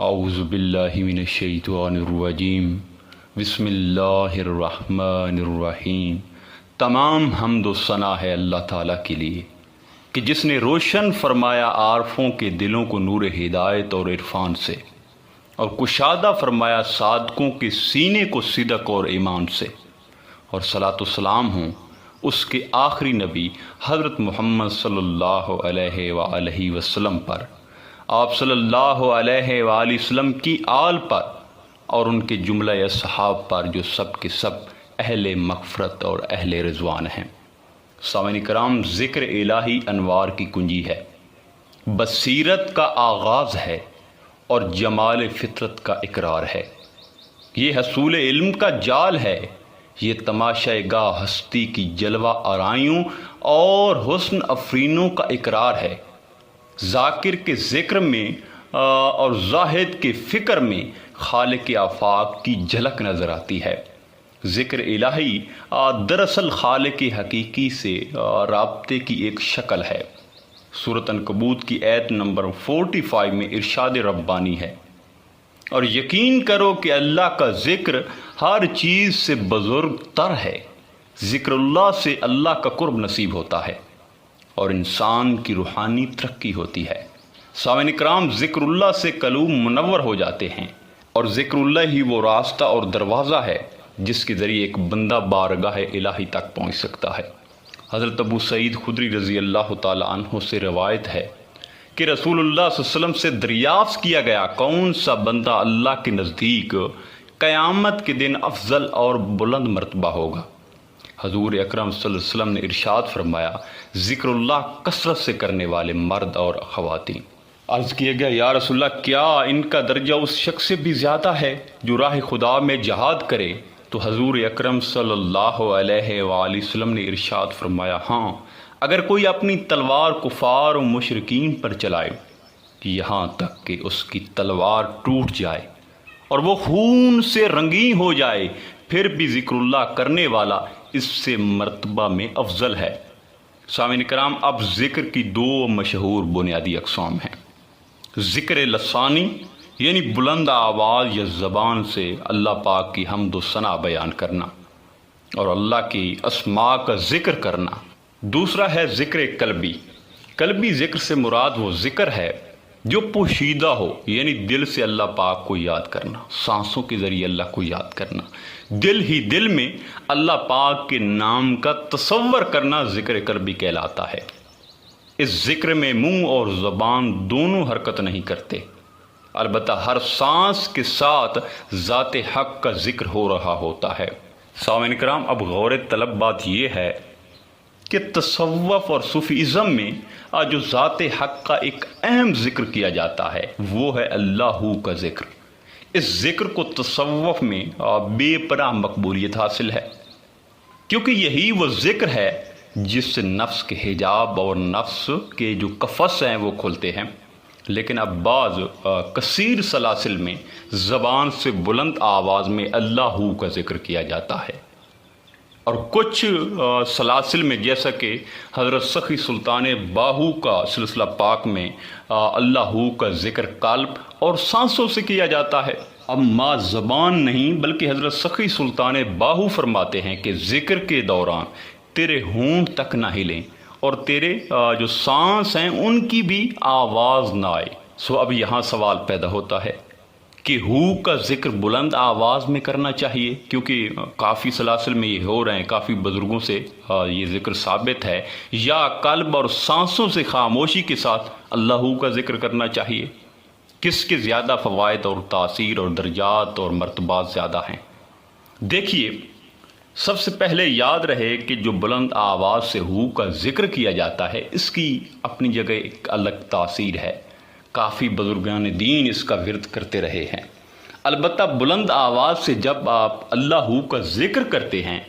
اعوذ باللہ من الشیطان الرجیم بسم اللہ الرحمن الرحیم۔ تمام حمد و ثنا ہے اللہ تعالیٰ کے لیے کہ جس نے روشن فرمایا عارفوں کے دلوں کو نور ہدایت اور عرفان سے، اور کشادہ فرمایا صادقوں کے سینے کو صدق اور ایمان سے، اور صلاۃ و سلام ہوں اس کے آخری نبی حضرت محمد صلی اللہ علیہ وآلہ وسلم پر، آپ صلی اللہ علیہ وآلہ وسلم کی آل پر اور ان کے جملہ اصحاب پر جو سب کے سب اہل مغفرت اور اہل رضوان ہیں۔ سامعین کرام، ذکر الہی انوار کی کنجی ہے، بصیرت کا آغاز ہے اور جمال فطرت کا اقرار ہے۔ یہ حصول علم کا جال ہے، یہ تماشائے گاہ ہستی کی جلوہ آرائیوں اور حسن افرینوں کا اقرار ہے۔ ذاکر کے ذکر میں اور زاہد کے فکر میں خالق آفاق کی جھلک نظر آتی ہے۔ ذکر الہی دراصل خالق حقیقی سے رابطے کی ایک شکل ہے۔ سورۃ عنکبوت کی آیت نمبر 45 میں ارشاد ربانی ہے، اور یقین کرو کہ اللہ کا ذکر ہر چیز سے بزرگ تر ہے۔ ذکر اللہ سے اللہ کا قرب نصیب ہوتا ہے اور انسان کی روحانی ترقی ہوتی ہے۔ سامعین کرام، ذکر اللہ سے قلوب منور ہو جاتے ہیں، اور ذکر اللہ ہی وہ راستہ اور دروازہ ہے جس کے ذریعے ایک بندہ بارگاہ الہی تک پہنچ سکتا ہے۔ حضرت ابو سعید خدری رضی اللہ تعالی عنہ سے روایت ہے کہ رسول اللہ صلی اللہ علیہ وسلم سے دریافت کیا گیا، کون سا بندہ اللہ کے نزدیک قیامت کے دن افضل اور بلند مرتبہ ہوگا؟ حضور اکرم صلی اللہ علیہ وسلم نے ارشاد فرمایا، ذکر اللہ کثرت سے کرنے والے مرد اور خواتین۔ عرض کیا گیا، یا رسول اللہ، کیا ان کا درجہ اس شخص سے بھی زیادہ ہے جو راہ خدا میں جہاد کرے؟ تو حضور اکرم صلی اللہ علیہ وآلہ وسلم نے ارشاد فرمایا، ہاں، اگر کوئی اپنی تلوار کفار و مشرکین پر چلائے یہاں تک کہ اس کی تلوار ٹوٹ جائے اور وہ خون سے رنگین ہو جائے، پھر بھی ذکر اللہ کرنے والا اس سے مرتبہ میں افضل ہے۔ سامعین کرام، اب ذکر کی دو مشہور بنیادی اقسام ہیں۔ ذکر لسانی یعنی بلند آواز یا زبان سے اللہ پاک کی حمد و ثنا بیان کرنا اور اللہ کی اسماء کا ذکر کرنا۔ دوسرا ہے ذکر قلبی۔ قلبی ذکر سے مراد وہ ذکر ہے جو پوشیدہ ہو، یعنی دل سے اللہ پاک کو یاد کرنا، سانسوں کے ذریعے اللہ کو یاد کرنا، دل ہی دل میں اللہ پاک کے نام کا تصور کرنا ذکر قلبی کہلاتا ہے۔ اس ذکر میں منہ اور زبان دونوں حرکت نہیں کرتے، البتہ ہر سانس کے ساتھ ذات حق کا ذکر ہو رہا ہوتا ہے۔ سامعین کرام، اب غور طلب بات یہ ہے کہ تصوف اور صوفیزم میں جو ذات حق کا ایک اہم ذکر کیا جاتا ہے وہ ہے اللہ کا ذکر۔ اس ذکر کو تصوف میں بے پناہ مقبولیت حاصل ہے، کیونکہ یہی وہ ذکر ہے جس سے نفس کے حجاب اور نفس کے جو قفس ہیں وہ کھلتے ہیں۔ لیکن اب بعض کثیر سلاسل میں زبان سے بلند آواز میں اللہ کا ذکر کیا جاتا ہے، اور کچھ سلاسل میں جیسا کہ حضرت سخی سلطان باہو کا سلسلہ پاک میں اللہ کا ذکر قلب اور سانسوں سے کیا جاتا ہے۔ اب ما زبان نہیں بلکہ حضرت سخی سلطان باہو فرماتے ہیں کہ ذکر کے دوران تیرے ہونٹ تک نہ ہلیں اور تیرے جو سانس ہیں ان کی بھی آواز نہ آئے۔ سو اب یہاں سوال پیدا ہوتا ہے کہ کا ذکر بلند آواز میں کرنا چاہیے، کیونکہ کافی سلاسل میں یہ ہو رہے ہیں، کافی بزرگوں سے یہ ذکر ثابت ہے، یا قلب اور سانسوں سے خاموشی کے ساتھ اللہ کا ذکر کرنا چاہیے؟ کس کے زیادہ فوائد اور تاثیر اور درجات اور مرتبات زیادہ ہیں؟ دیکھیے، سب سے پہلے یاد رہے کہ جو بلند آواز سے کا ذکر کیا جاتا ہے اس کی اپنی جگہ ایک الگ تاثیر ہے۔ کافی بزرگان دین اس کا ورد کرتے رہے ہیں۔ البتہ بلند آواز سے جب آپ اللہ کا ذکر کرتے ہیں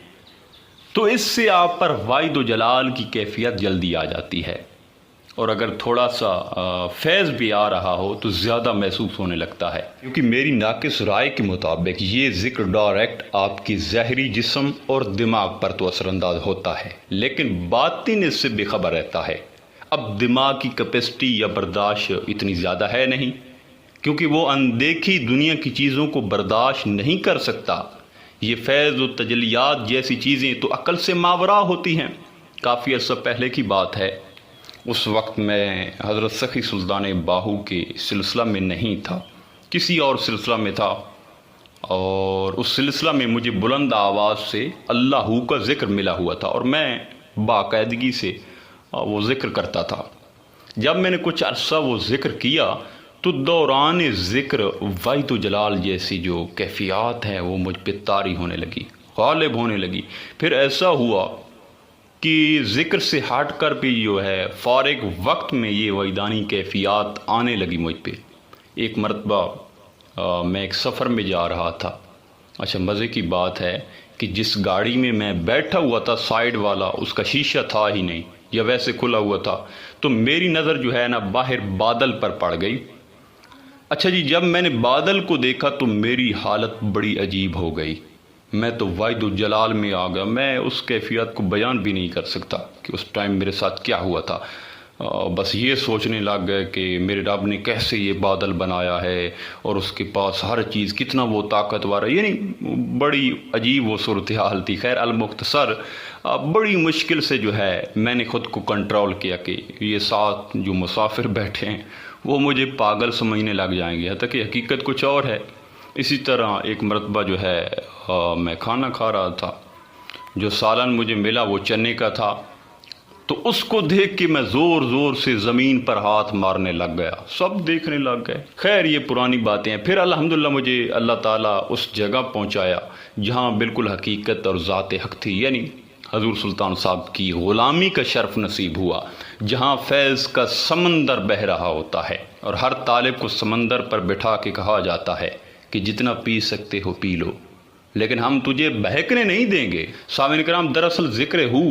تو اس سے آپ پر واحد و جلال کی کیفیت جلدی آ جاتی ہے، اور اگر تھوڑا سا فیض بھی آ رہا ہو تو زیادہ محسوس ہونے لگتا ہے، کیونکہ میری ناقص رائے کے مطابق یہ ذکر ڈائریکٹ آپ کی ظاہری جسم اور دماغ پر تو اثر انداز ہوتا ہے، لیکن باطن اس سے بے خبر رہتا ہے۔ اب دماغ کی کیپیسٹی یا برداشت اتنی زیادہ ہے نہیں کیونکہ وہ اندیکھی دنیا کی چیزوں کو برداشت نہیں کر سکتا۔ یہ فیض و تجلیات جیسی چیزیں تو عقل سے ماورا ہوتی ہیں۔ کافی عرصہ پہلے کی بات ہے، اس وقت میں حضرت سخی سلطان باہو کے سلسلہ میں نہیں تھا، کسی اور سلسلہ میں تھا، اور اس سلسلہ میں مجھے بلند آواز سے اللہ کا ذکر ملا ہوا تھا، اور میں باقاعدگی سے وہ ذکر کرتا تھا۔ جب میں نے کچھ عرصہ وہ ذکر کیا تو دوران ذکر وحدت و جلال جیسی جو کیفیات ہیں وہ مجھ پہ طاری ہونے لگی، غالب ہونے لگی۔ پھر ایسا ہوا کہ ذکر سے ہٹ کر بھی جو ہے فارغ وقت میں یہ وجدانی کیفیات آنے لگی مجھ پہ۔ ایک مرتبہ میں ایک سفر میں جا رہا تھا۔ اچھا، مزے کی بات ہے کہ جس گاڑی میں میں بیٹھا ہوا تھا سائیڈ والا، اس کا شیشہ تھا ہی نہیں یا ویسے کھلا ہوا تھا، تو میری نظر جو ہے نا باہر بادل پر پڑ گئی۔ اچھا جی، جب میں نے بادل کو دیکھا تو میری حالت بڑی عجیب ہو گئی، میں تو وحدت الجلال میں آ گیا۔ میں اس کیفیت کو بیان بھی نہیں کر سکتا کہ اس ٹائم میرے ساتھ کیا ہوا تھا۔ بس یہ سوچنے لگ گئے کہ میرے رب نے کیسے یہ بادل بنایا ہے، اور اس کے پاس ہر چیز کتنا وہ طاقتور ہے، یعنی بڑی عجیب وہ صورتحال تھی۔ خیر المختصر، بڑی مشکل سے جو ہے میں نے خود کو کنٹرول کیا کہ یہ ساتھ جو مسافر بیٹھے ہیں وہ مجھے پاگل سمجھنے لگ جائیں گے، حتیٰ کہ حقیقت کچھ اور ہے۔ اسی طرح ایک مرتبہ جو ہے میں کھانا کھا رہا تھا، جو سالن مجھے ملا وہ چنے کا تھا، تو اس کو دیکھ کے میں زور زور سے زمین پر ہاتھ مارنے لگ گیا، سب دیکھنے لگ گئے۔ خیر یہ پرانی باتیں ہیں۔ پھر الحمدللہ مجھے اللہ تعالیٰ اس جگہ پہنچایا جہاں بالکل حقیقت اور ذات حق تھی، یعنی حضور سلطان صاحب کی غلامی کا شرف نصیب ہوا، جہاں فیض کا سمندر بہہ رہا ہوتا ہے، اور ہر طالب کو سمندر پر بٹھا کے کہا جاتا ہے کہ جتنا پی سکتے ہو پی لو، لیکن ہم تجھے بہکنے نہیں دیں گے۔ سامعین کرام، دراصل ذکر ہو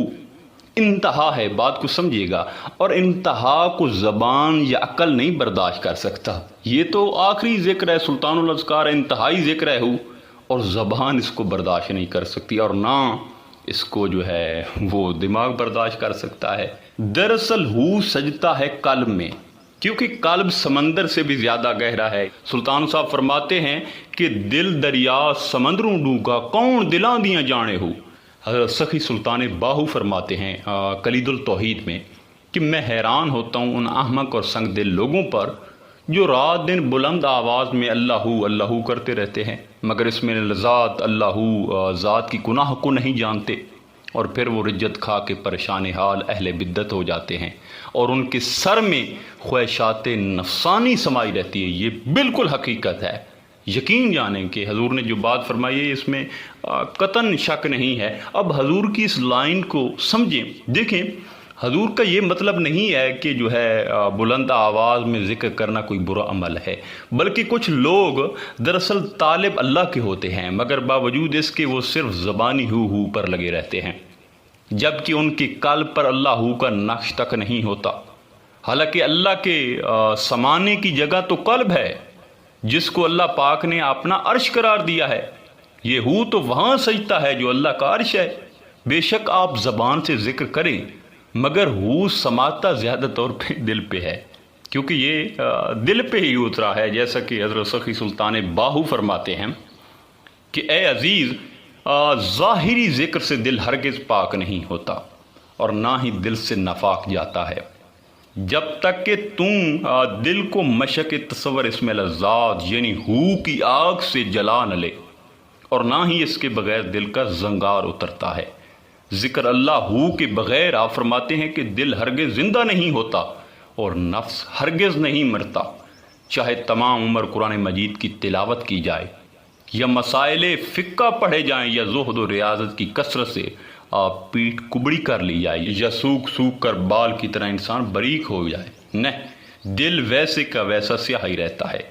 انتہا ہے، بات کو سمجھیے گا، اور انتہا کو زبان یا عقل نہیں برداشت کر سکتا۔ یہ تو آخری ذکر ہے، سلطان الاذکار انتہائی ذکر ہے ہو، اور زبان اس کو برداشت نہیں کر سکتی، اور نہ اس کو جو ہے وہ دماغ برداشت کر سکتا ہے۔ دراصل ہو سجتا ہے قلب میں، کیونکہ قلب سمندر سے بھی زیادہ گہرا ہے۔ سلطان صاحب فرماتے ہیں کہ دل دریا سمندروں ڈوبا، کون دلاں دیاں جانے ہو۔ حضرت سخی سلطان باہو فرماتے ہیں کلید التوحید میں کہ میں حیران ہوتا ہوں ان احمق اور سنگ دل لوگوں پر جو رات دن بلند آواز میں اللہ اللہ کرتے رہتے ہیں، مگر اس میں ذات اللہ ذات کی گناہ کو نہیں جانتے، اور پھر وہ رجت کھا کے پریشان حال اہل بدت ہو جاتے ہیں، اور ان کے سر میں خواہشات نفسانی سمائی رہتی ہے۔ یہ بالکل حقیقت ہے، یقین جانیں کہ حضور نے جو بات فرمائی ہے اس میں قطعاً شک نہیں ہے۔ اب حضور کی اس لائن کو سمجھیں، دیکھیں حضور کا یہ مطلب نہیں ہے کہ جو ہے بلند آواز میں ذکر کرنا کوئی برا عمل ہے، بلکہ کچھ لوگ دراصل طالب اللہ کے ہوتے ہیں، مگر باوجود اس کے وہ صرف زبانی ہو پر لگے رہتے ہیں، جبکہ ان کے قلب پر اللہ کا نقش تک نہیں ہوتا۔ حالانکہ اللہ کے سمانے کی جگہ تو قلب ہے، جس کو اللہ پاک نے اپنا عرش قرار دیا ہے۔ یہ ہو تو وہاں سجتا ہے جو اللہ کا عرش ہے۔ بے شک آپ زبان سے ذکر کریں، مگر ہو سماتا زیادہ طور پہ دل پہ ہے، کیونکہ یہ دل پہ ہی اترا ہے، جیسا کہ حضرت سخی سلطان باہو فرماتے ہیں کہ اے عزیز، ظاہری ذکر سے دل ہرگز پاک نہیں ہوتا، اور نہ ہی دل سے نفاق جاتا ہے، جب تک کہ تم دل کو مشق تصور اسم لذات یعنی ہو کی آگ سے جلا نہ لے، اور نہ ہی اس کے بغیر دل کا زنگار اترتا ہے۔ ذکر اللہ ہو کے بغیر آپ فرماتے ہیں کہ دل ہرگز زندہ نہیں ہوتا اور نفس ہرگز نہیں مرتا، چاہے تمام عمر قرآن مجید کی تلاوت کی جائے، یا مسائل فقہ پڑھے جائیں، یا زہد و ریاضت کی کثرت سے پیٹھ کبڑی کر لی جائے، یا سوکھ سوکھ کر بال کی طرح انسان باریک ہو جائے، نہیں، دل ویسے کا ویسا سیاہ ہی رہتا ہے۔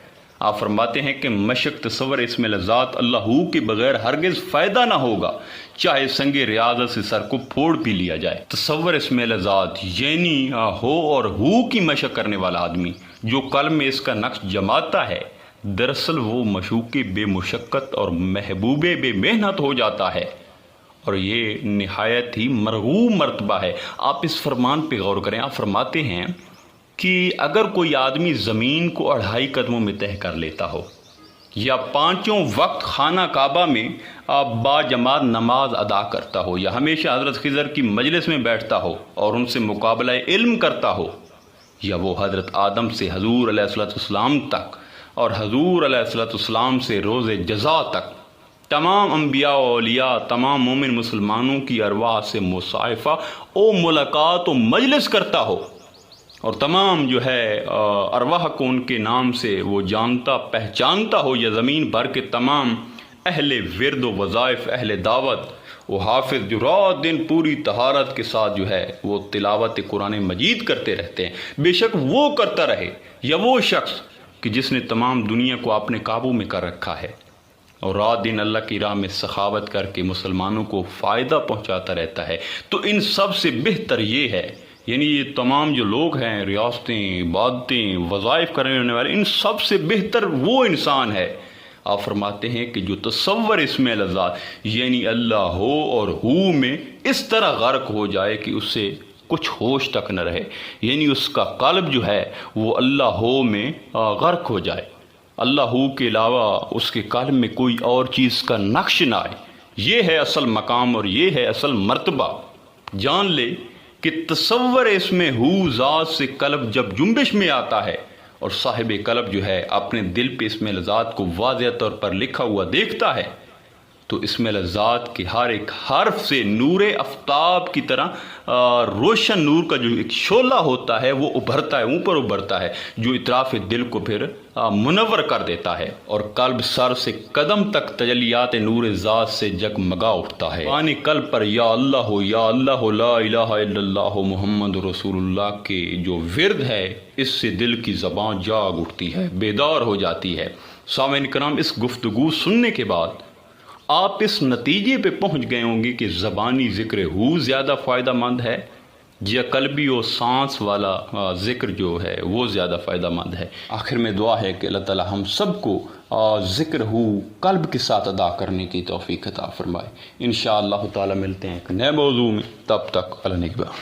آپ فرماتے ہیں کہ مشق تصور اسم لذات اللہ کے بغیر ہرگز فائدہ نہ ہوگا، چاہے سنگ ریاضت سے سر کو پھوڑ پی لیا جائے۔ تصور اسم لذات یعنی ہو اور ہو کی مشق کرنے والا آدمی جو قلب میں اس کا نقش جماتا ہے، دراصل وہ مشوق بے مشقت اور محبوب بے محنت ہو جاتا ہے، اور یہ نہایت ہی مرغوب مرتبہ ہے۔ آپ اس فرمان پہ غور کریں، آپ فرماتے ہیں کہ اگر کوئی آدمی زمین کو 2.5 قدموں میں طے کر لیتا ہو یا 5 وقت خانہ کعبہ میں با جماعت نماز ادا کرتا ہو یا ہمیشہ حضرت خضر کی مجلس میں بیٹھتا ہو اور ان سے مقابلہ علم کرتا ہو یا وہ حضرت آدم سے حضور علیہ السلام تک اور حضور علیہ السلام سے روز جزا تک تمام انبیاء و اولیاء تمام مومن مسلمانوں کی ارواح سے مصافحہ و ملاقات و مجلس کرتا ہو اور تمام جو ہے ارواح کو ان کے نام سے وہ جانتا پہچانتا ہو یا زمین بھر کے تمام اہل ورد و وظائف اہل دعوت وہ حافظ جو رات دن پوری طہارت کے ساتھ جو ہے وہ تلاوت قرآن مجید کرتے رہتے ہیں، بے شک وہ کرتا رہے یا وہ شخص کہ جس نے تمام دنیا کو اپنے قابو میں کر رکھا ہے اور رات دن اللہ کی راہ میں سخاوت کر کے مسلمانوں کو فائدہ پہنچاتا رہتا ہے، تو ان سب سے بہتر یہ ہے، یعنی یہ تمام جو لوگ ہیں ریاستیں عبادتیں وظائف کرنے والے، ان سب سے بہتر وہ انسان ہے۔ آپ فرماتے ہیں کہ جو تصور اس میں لذات یعنی اللہ ہو اور ہو میں اس طرح غرق ہو جائے کہ اس سے کچھ ہوش تک نہ رہے، یعنی اس کا قلب جو ہے وہ اللہ ہو میں غرق ہو جائے، اللہ ہو کے علاوہ اس کے قلب میں کوئی اور چیز کا نقش نہ آئے۔ یہ ہے اصل مقام اور یہ ہے اصل مرتبہ۔ جان لے کہ تصور اس میں ہو ذات سے قلب جب جنبش میں آتا ہے اور صاحب قلب جو ہے اپنے دل پہ اس میں لذات کو واضح طور پر لکھا ہوا دیکھتا ہے تو اس میں لذات کے ہر ایک حرف سے نور آفتاب کی طرح روشن نور کا جو ایک شعلہ ہوتا ہے وہ ابھرتا ہے، اوپر ابھرتا ہے، جو اطراف دل کو پھر منور کر دیتا ہے اور قلب سر سے قدم تک تجلیات نور ذات سے جگمگا اٹھتا ہے۔ پانی قلب پر یا اللہ لا الہ الا اللہ محمد رسول اللہ کے جو ورد ہے اس سے دل کی زبان جاگ اٹھتی ہے، بیدار ہو جاتی ہے۔ سامعین کرام، اس گفتگو سننے کے بعد آپ اس نتیجے پہ پہنچ گئے ہوں گے کہ زبانی ذکر ہو زیادہ فائدہ مند ہے یا قلبی و سانس والا ذکر جو ہے وہ زیادہ فائدہ مند ہے۔ آخر میں دعا ہے کہ اللہ تعالی ہم سب کو ذکر ہو قلب کے ساتھ ادا کرنے کی توفیق عطا فرمائے۔ انشاءاللہ تعالی ملتے ہیں ایک نئے موضوع میں، تب تک اللہ نگہبان۔